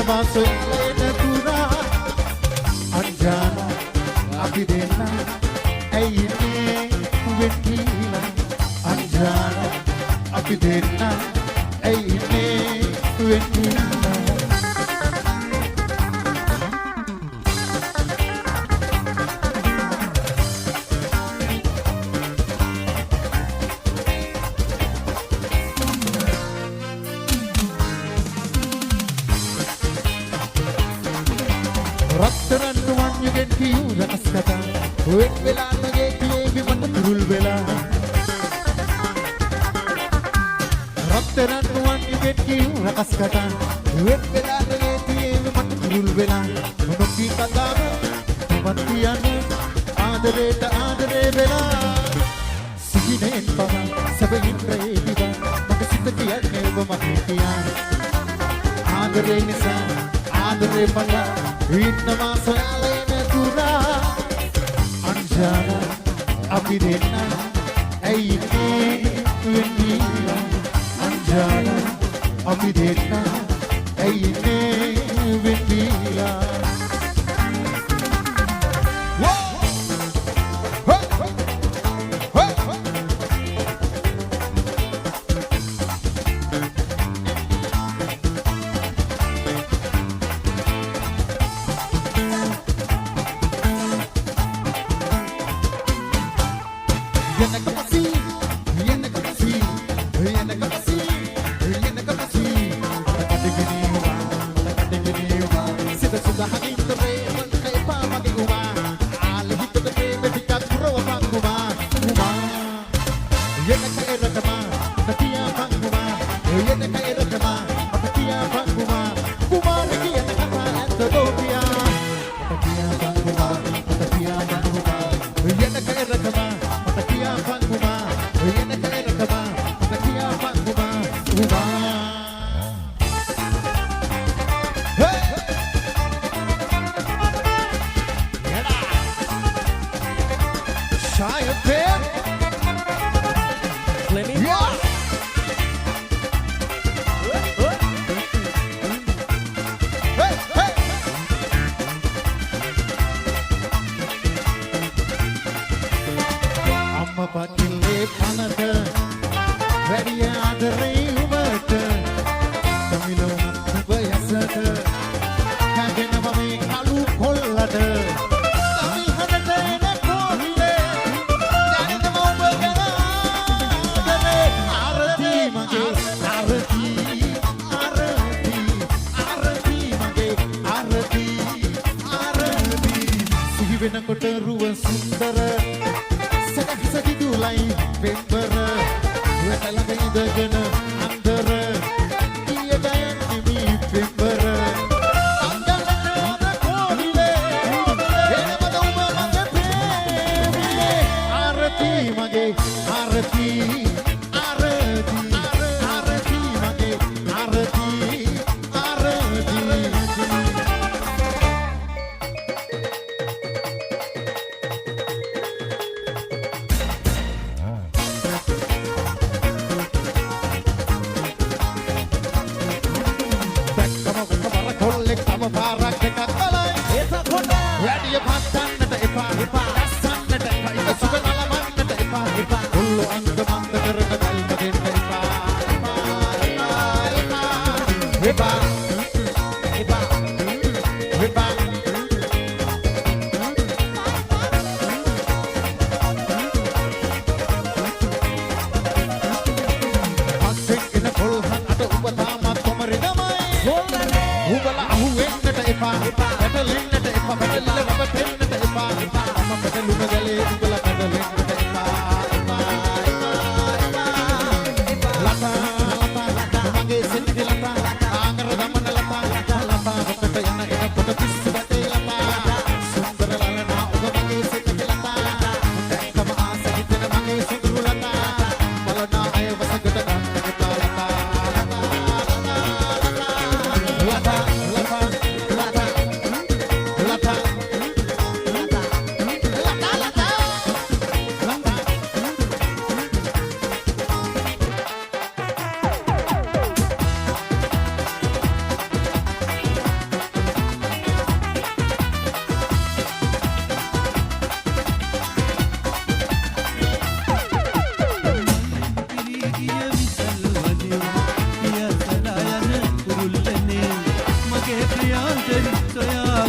baso ena tura anjana abidena ayine wetila anjana abidena ayine wetila Wet vela nage tiye mata turul vela Ratteran nuwan ibet ki rakas kata Wet vela nage tiye mata turul vela Nukki katana matiyan adare vela Sihinen pama sabayin rahe diva Makasita tiyan eva makitiyan Adare nisa adare pala Innama sayalena tura Anjana abidena ayine wendila Anjana abidena ayine wendila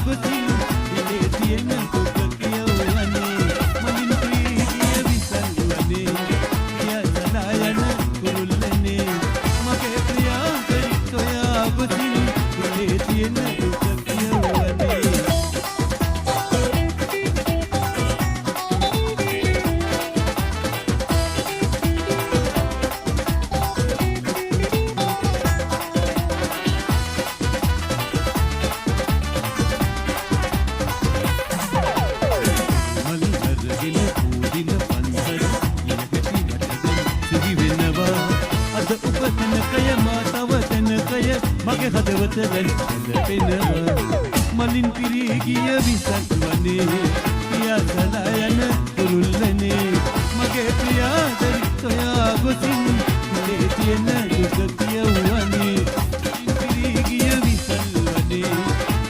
ගොසින් ඉලේ තියෙන දුක කියවන්නේ මලින් ප්‍රීතිය විසල්වන්නේ පියසලා යන කුරුල්ලනේ මගේ ප්‍රියාකරි සොයා ගොසින් ඉලේ තියෙන දුක කියවන්නේ මගේ හදවත වැල්පෙනවා මලින් පිරී ගිය විසක් වනේ පියාසලා යන කුරුල්ලනේ මගේ ප්‍රියාදරි සොයා ගොසින් ඉලේ තියෙන දුක කියවන්නේ මලින් පිරී ගිය විසක් වනේ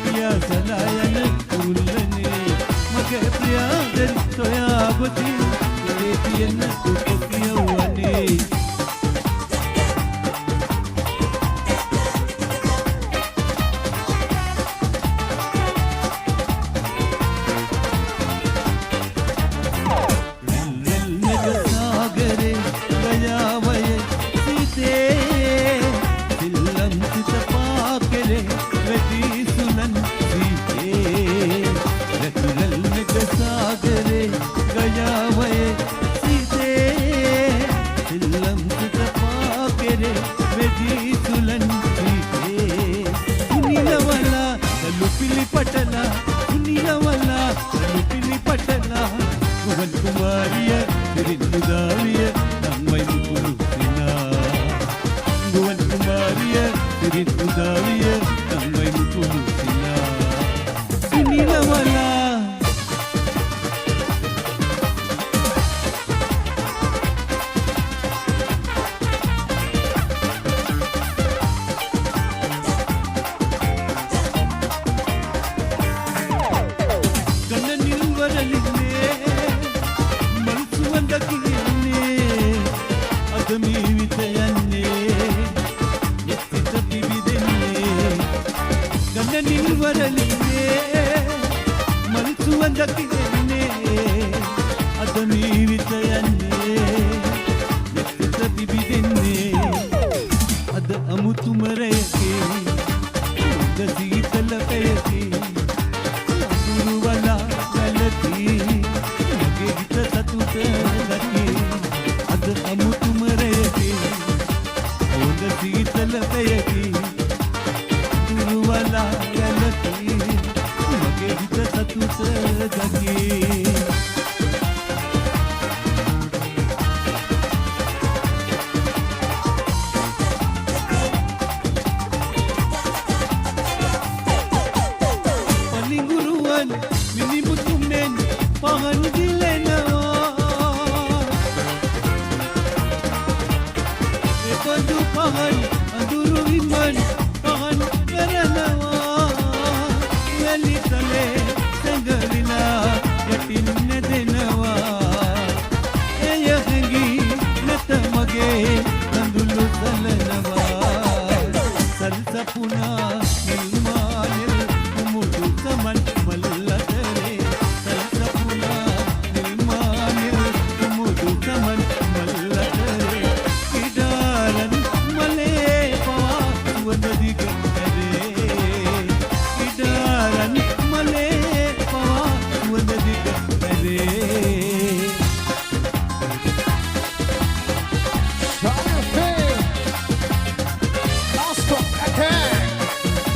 පියාසලා යන කුරුල්ලනේ මගේ ප්‍රියාදරි සොයා ගොසින් ඉලේ තියෙන දුක කියවන්නේ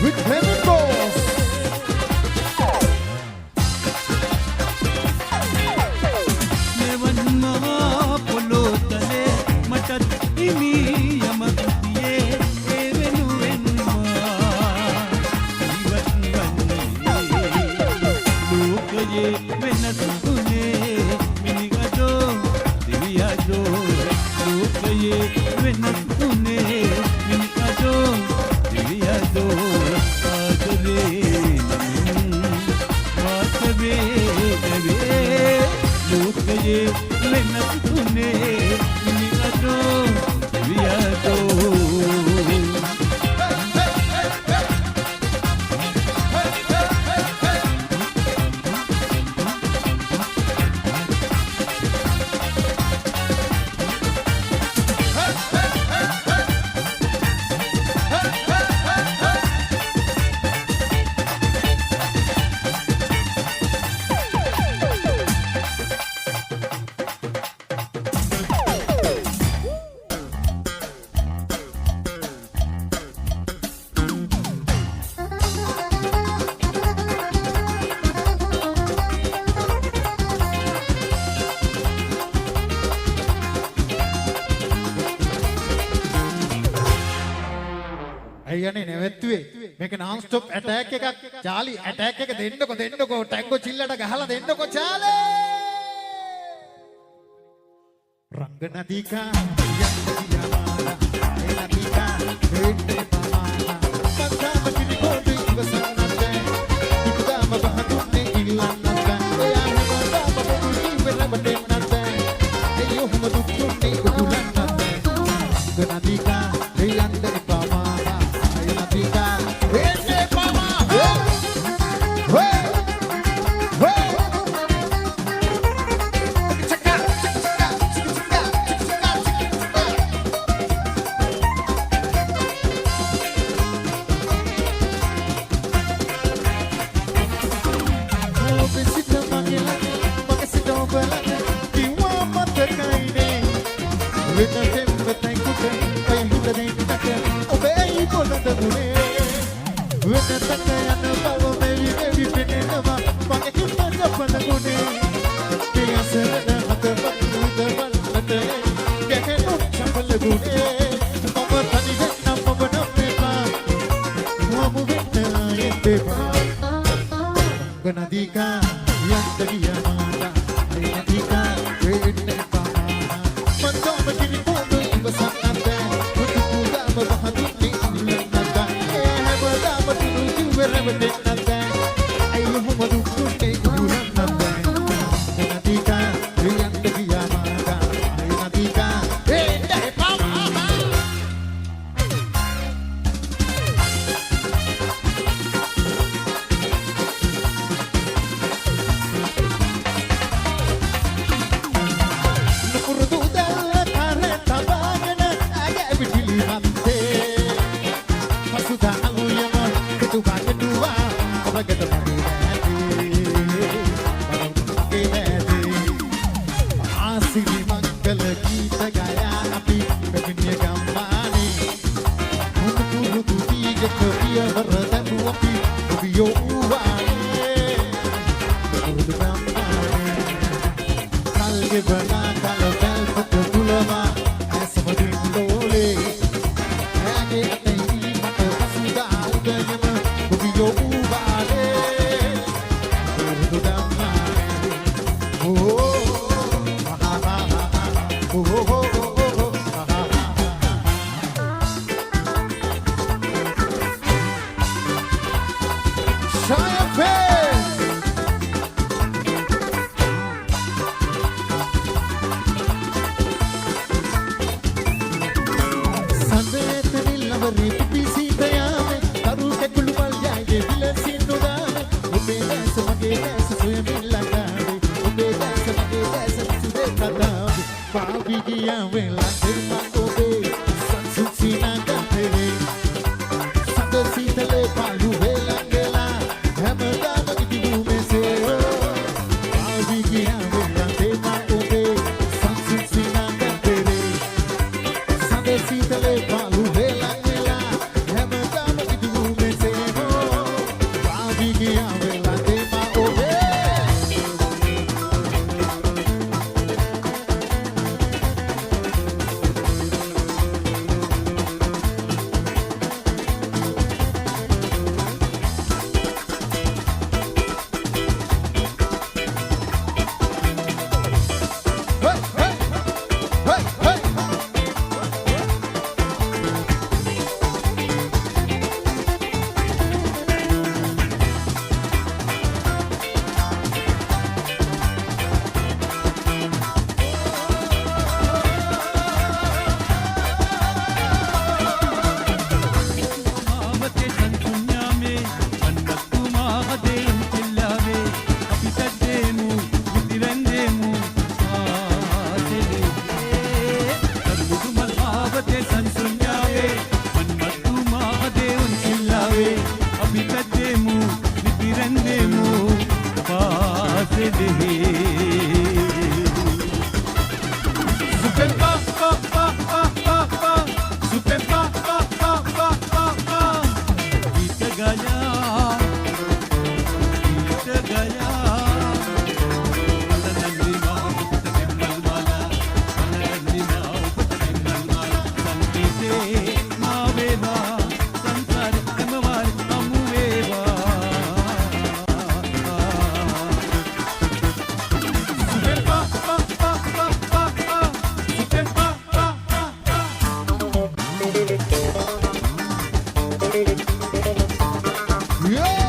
with දෙයනේ නැවැත්තුවේ මේක non stop attack එකක් චාලි attack එක දෙන්නකෝ ටැංගෝ චිල්ලට ගහලා දෙන්නකෝ චාලේ රංගනදිකා යන්නදියාලා එනදිකා වෙන්නේ පමාලා පස්සම කිරිකොඩි ඉවසන්නත් ඉක්දාම බහතුන්නේ ඉල්ලන්නත් එයා හැමදාම බොරුයි වෙරබටෙන්නත් එයෝ හැම දුක්ුන්නේ උදුලන්නත් රංගනදිකා යන්නදි පමාලා එනදිකා වෙන්නේ පමාලා Ganadika, Yandagia Mata, Ganadika, Redne Pama, Matoma Kinipono, Invasanta, Kutuga, Bahaduni, Nanda, Ehabadama, wherever they Nanda, I hope to take you Nanda, Ganadika, Yandagia Mata, Ganadika, Redne Pama. Yeah!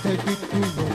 Take it to